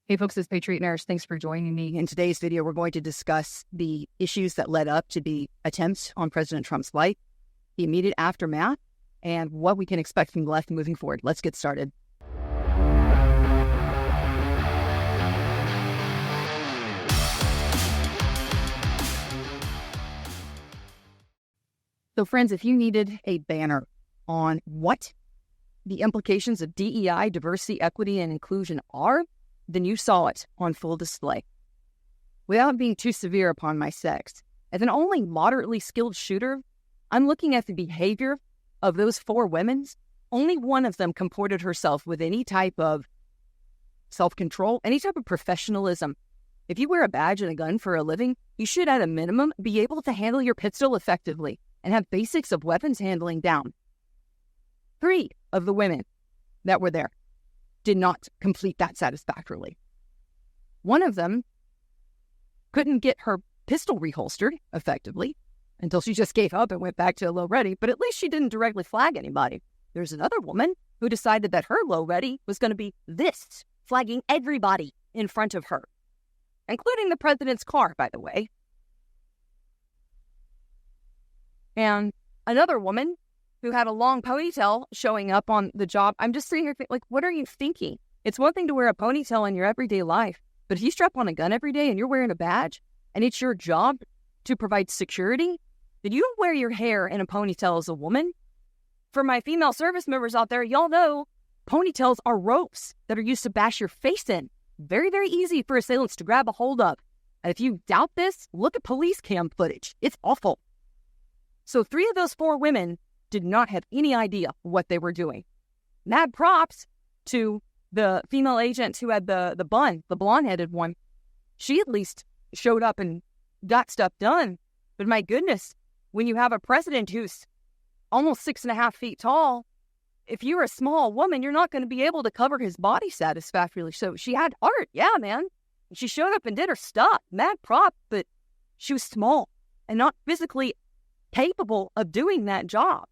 Hey folks, it's Patriot Nurse. Thanks for joining me. In today's video, we're going to discuss the issues that led up to the attempts on President Trump's life, the immediate aftermath, and what we can expect from the left moving forward. Let's get started. So friends, if you needed a banner on what the implications of DEI, diversity, equity, and inclusion are, then you saw it on full display. Without being too severe upon my sex, as an only moderately skilled shooter, I'm looking at the behavior of those four women. Only one of them comported herself with any type of self-control, any type of professionalism. If you wear a badge and a gun for a living, you should at a minimum be able to handle your pistol effectively and have basics of weapons handling down. 3 of the women that were there did not complete that satisfactorily. One of them couldn't get her pistol reholstered effectively until she just gave up and went back to low ready, but at least she didn't directly flag anybody. There's another woman who decided that her low ready was going to be this, flagging everybody in front of her, including the president's car, by the way. And another woman who had a long ponytail showing up on the job. I'm just sitting here like, what are you thinking? It's one thing to wear a ponytail in your everyday life, but if you strap on a gun every day and you're wearing a badge and it's your job to provide security, then you don't wear your hair in a ponytail as a woman. For my female service members out there, y'all know ponytails are ropes that are used to bash your face in. Very, very easy for assailants to grab a hold of. And if you doubt this, look at police cam footage. It's awful. So 3 of those 4 women did not have any idea what they were doing. Mad props to the female agent who had the blonde-headed one. She at least showed up and got stuff done. But my goodness, when you have a president who's almost 6.5 feet tall, if you're a small woman, you're not going to be able to cover his body satisfactorily. So she had heart, yeah, man. She showed up and did her stuff. Mad prop, but she was small and not physically capable of doing that job.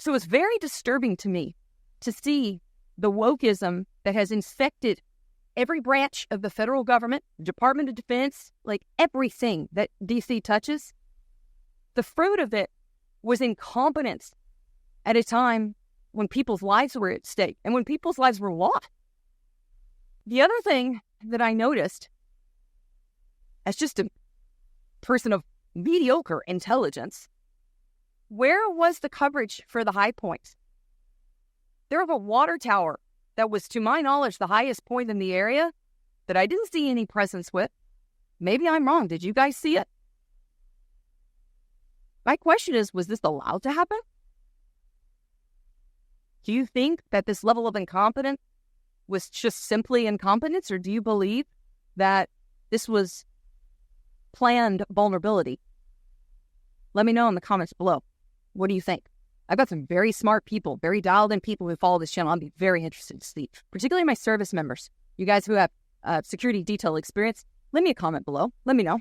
So it's very disturbing to me to see the wokeism that has infected every branch of the federal government, Department of Defense, like everything that DC touches. The fruit of it was incompetence at a time when people's lives were at stake and when people's lives were lost. The other thing that I noticed, as just a person of mediocre intelligence, where was the coverage for the high points? There was a water tower that was, to my knowledge, the highest point in the area that I didn't see any presence with. Maybe I'm wrong. Did you guys see it? My question is, was this allowed to happen? Do you think that this level of incompetence was just simply incompetence, or do you believe that this was planned vulnerability? Let me know in the comments below. What do you think? I've got some very smart people, very dialed-in people who follow this channel. I'd be very interested to see, particularly my service members. You guys who have security detail experience, leave me a comment below. Let me know.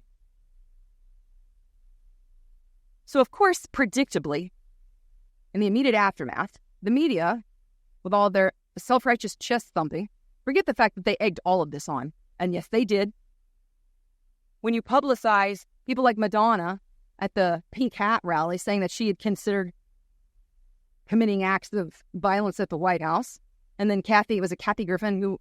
So, of course, predictably, in the immediate aftermath, the media, with all their self-righteous chest thumping, forget the fact that they egged all of this on. And yes, they did. When you publicize people like Madonna at the Pink Hat rally saying that she had considered committing acts of violence at the White House, and then it was Kathy Griffin who,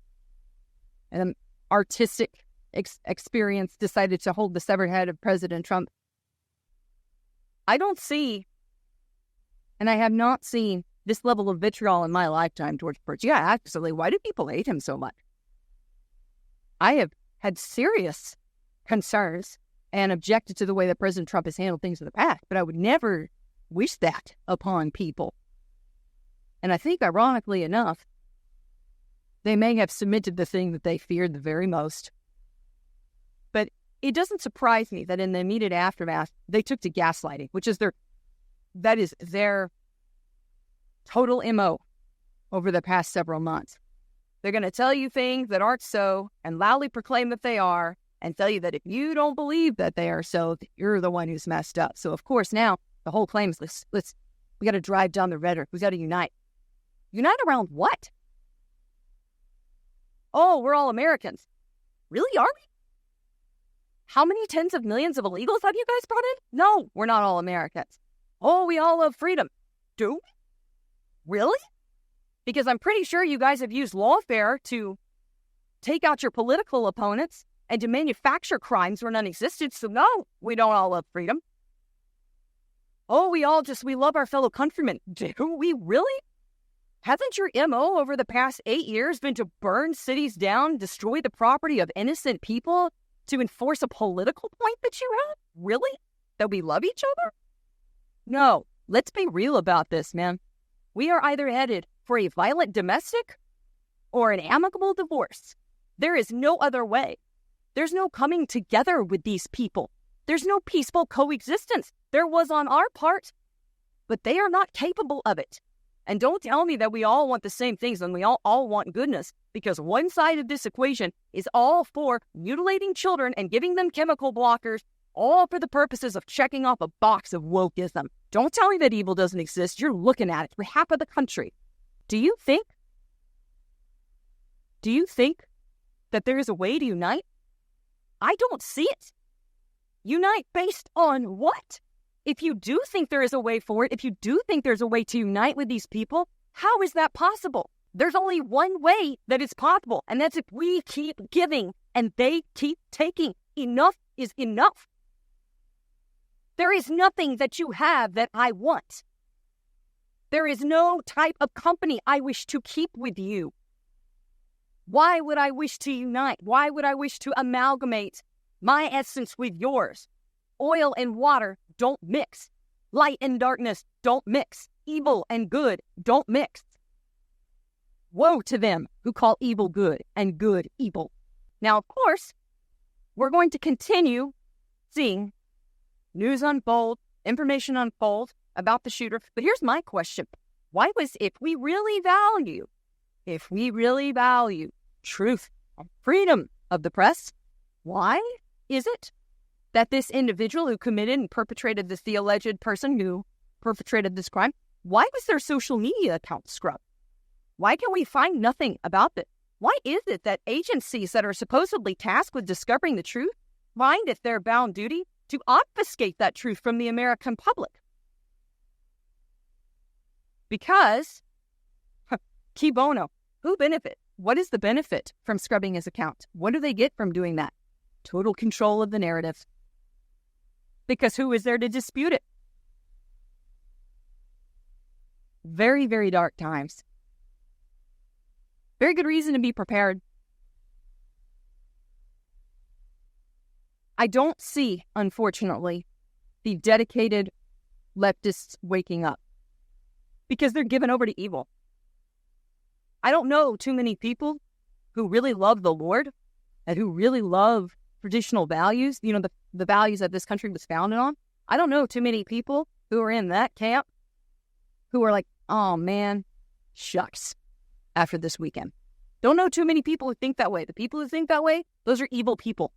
an artistic experience, decided to hold the severed head of President Trump. I don't see, and I have not seen, this level of vitriol in my lifetime towards George. Yeah, actually, why do people hate him so much? I have had serious concerns and objected to the way that President Trump has handled things in the past, but I would never wish that upon people. And I think, ironically enough, they may have submitted the thing that they feared the very most. But it doesn't surprise me that in the immediate aftermath, they took to gaslighting, which is their total MO over the past several months. They're going to tell you things that aren't so and loudly proclaim that they are, and tell you that if you don't believe that they are so, you're the one who's messed up. So, of course, now the whole claim is, we got to drive down the rhetoric. We got to unite. Unite around what? Oh, we're all Americans. Really, are we? How many tens of millions of illegals have you guys brought in? No, we're not all Americans. Oh, we all love freedom. Do we? Really? Because I'm pretty sure you guys have used lawfare to take out your political opponents and to manufacture crimes where none existed. So no, we don't all love freedom. Oh, we love our fellow countrymen. Do we really? Hasn't your MO over the past 8 years been to burn cities down, destroy the property of innocent people, to enforce a political point that you have? Really? That we love each other? No, let's be real about this, man. We are either headed for a violent domestic or an amicable divorce. There is no other way. There's no coming together with these people. There's no peaceful coexistence. There was on our part, but they are not capable of it. And don't tell me that we all want the same things and we all want goodness, because one side of this equation is all for mutilating children and giving them chemical blockers, all for the purposes of checking off a box of wokeism. Don't tell me that evil doesn't exist. You're looking at it for half of the country. Do you think that there is a way to unite? I don't see it. Unite based on what? If you do think there is a way forward, if you do think there's a way to unite with these people, how is that possible? There's only one way that it's possible, and that's if we keep giving and they keep taking. Enough is enough. There is nothing that you have that I want. There is no type of company I wish to keep with you. Why would I wish to unite? Why would I wish to amalgamate my essence with yours? Oil and water don't mix. Light and darkness don't mix. Evil and good don't mix. Woe to them who call evil good and good evil. Now, of course, we're going to continue seeing news unfold, information unfold about the shooter. But here's my question. Why was, if we really value truth and freedom of the press, why is it that this individual who committed and perpetrated this, the alleged person who perpetrated this crime, why was their social media account scrubbed? Why can we find nothing about this? Why is it that agencies that are supposedly tasked with discovering the truth find it their bound duty to obfuscate that truth from the American public? Because, key bono, who benefit? What is the benefit from scrubbing his account? What do they get from doing that? Total control of the narrative. Because who is there to dispute it? Very, very dark times. Very good reason to be prepared. I don't see, unfortunately, the dedicated leftists waking up because they're given over to evil. I don't know too many people who really love the Lord and who really love traditional values, the values that this country was founded on. I don't know too many people who are in that camp who are like, oh man, shucks, after this weekend. Don't know too many people who think that way. The people who think that way, those are evil people.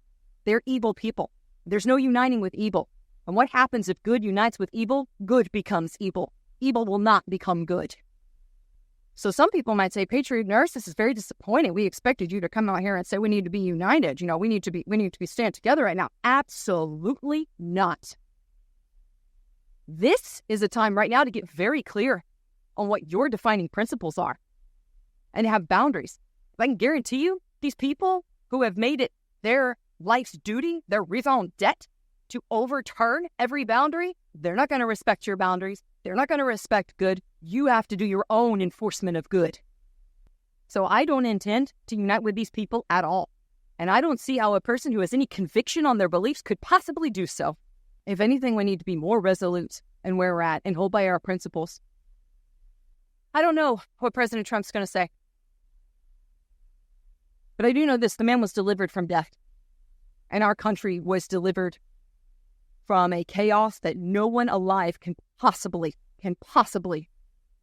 They're evil people. There's no uniting with evil. And what happens if good unites with evil? Good becomes evil. Evil will not become good. So some people might say, Patriot Nurse, this is very disappointing. We expected you to come out here and say we need to be united. We need to be stand together right now. Absolutely not. This is a time right now to get very clear on what your defining principles are and have boundaries. I can guarantee you, these people who have made it their life's duty, their raison d'etre, to overturn every boundary, they're not going to respect your boundaries. They're not going to respect good. You have to do your own enforcement of good. So I don't intend to unite with these people at all. And I don't see how a person who has any conviction on their beliefs could possibly do so. If anything, we need to be more resolute in where we're at and hold by our principles. I don't know what President Trump's going to say. But I do know this, the man was delivered from death. And our country was delivered from a chaos that no one alive can possibly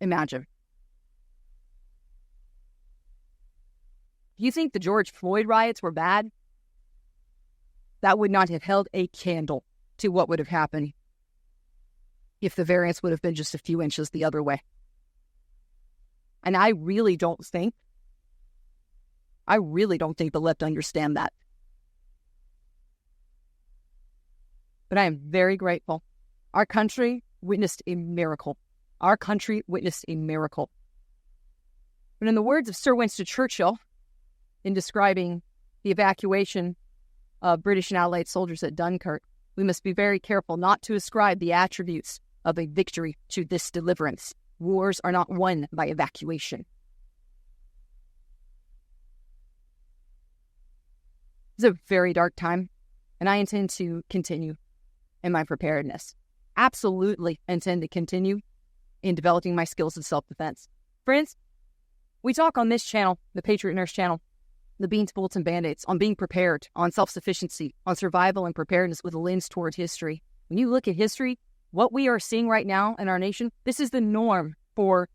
imagine. You think the George Floyd riots were bad? That would not have held a candle to what would have happened if the variance would have been just a few inches the other way. And I really don't think I really don't think the left understand that. But I am very grateful. Our country witnessed a miracle. Our country witnessed a miracle. But in the words of Sir Winston Churchill, in describing the evacuation of British and Allied soldiers at Dunkirk, we must be very careful not to ascribe the attributes of a victory to this deliverance. Wars are not won by evacuation. It's a very dark time, and I intend to continue in my preparedness. Absolutely intend to continue in developing my skills of self-defense. Friends, we talk on this channel, the Patriot Nurse channel, the Beans, Bullets, and BandAids, on being prepared, on self-sufficiency, on survival and preparedness with a lens toward history. When you look at history, what we are seeing right now in our nation, this is the norm for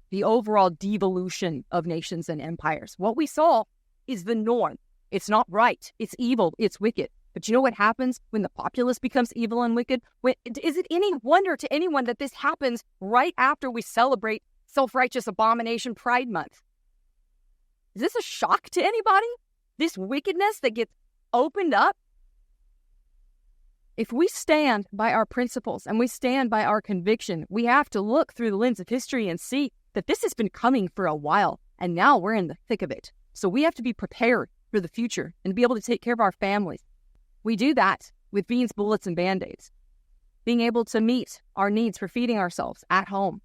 the overall devolution of nations and empires. What we saw is the norm. It's not right. It's evil. It's wicked. But you know what happens when the populace becomes evil and wicked? Is it any wonder to anyone that this happens right after we celebrate self-righteous abomination Pride Month? Is this a shock to anybody? This wickedness that gets opened up? If we stand by our principles and we stand by our conviction, we have to look through the lens of history and see that this has been coming for a while, and now we're in the thick of it. So we have to be prepared for the future and be able to take care of our families. We do that with Beans, Bullets, and BandAids. Being able to meet our needs for feeding ourselves at home.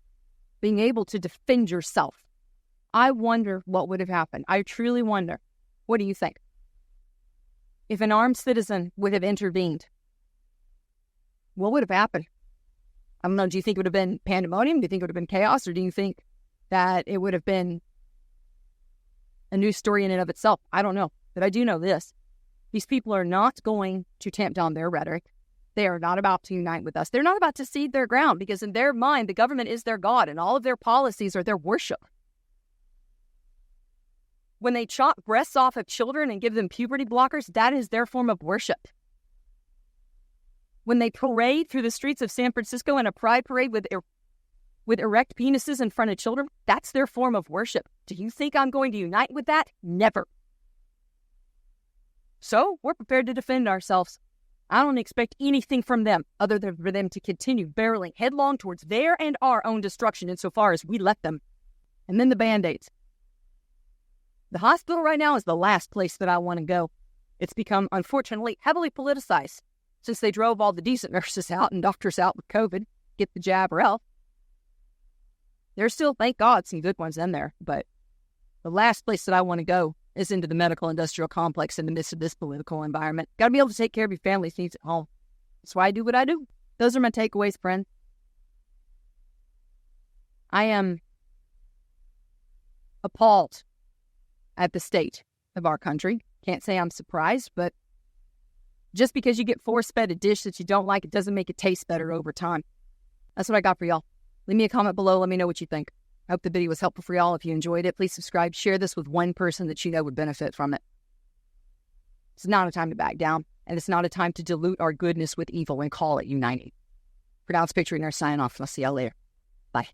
Being able to defend yourself. I wonder what would have happened. I truly wonder. What do you think? If an armed citizen would have intervened, what would have happened? I don't know. Do you think it would have been pandemonium? Do you think it would have been chaos? Or do you think that it would have been a news story in and of itself? I don't know. But I do know this. These people are not going to tamp down their rhetoric. They are not about to unite with us. They're not about to cede their ground, because in their mind, the government is their God and all of their policies are their worship. When they chop breasts off of children and give them puberty blockers, that is their form of worship. When they parade through the streets of San Francisco in a pride parade with erect penises in front of children, that's their form of worship. Do you think I'm going to unite with that? Never. So we're prepared to defend ourselves. I don't expect anything from them other than for them to continue barreling headlong towards their and our own destruction insofar as we let them. And then the BandAids. The hospital right now is the last place that I want to go. It's become, unfortunately, heavily politicized since they drove all the decent nurses out and doctors out with COVID, get the jab or else. There's still, thank God, some good ones in there, but the last place that I want to go is into the medical industrial complex in the midst of this political environment. Got to be able to take care of your family's needs at home. That's why I do what I do. Those are my takeaways, friend. I am appalled at the state of our country. Can't say I'm surprised, but just because you get force-fed a dish that you don't like, it doesn't make it taste better over time. That's what I got for y'all. Leave me a comment below. Let me know what you think. I hope the video was helpful for y'all. If you enjoyed it, please subscribe. Share this with one person that you know would benefit from it. It's not a time to back down, and it's not a time to dilute our goodness with evil and call it uniting. For now, it's Patriot Nurse signing off, and I'll see y'all later. Bye.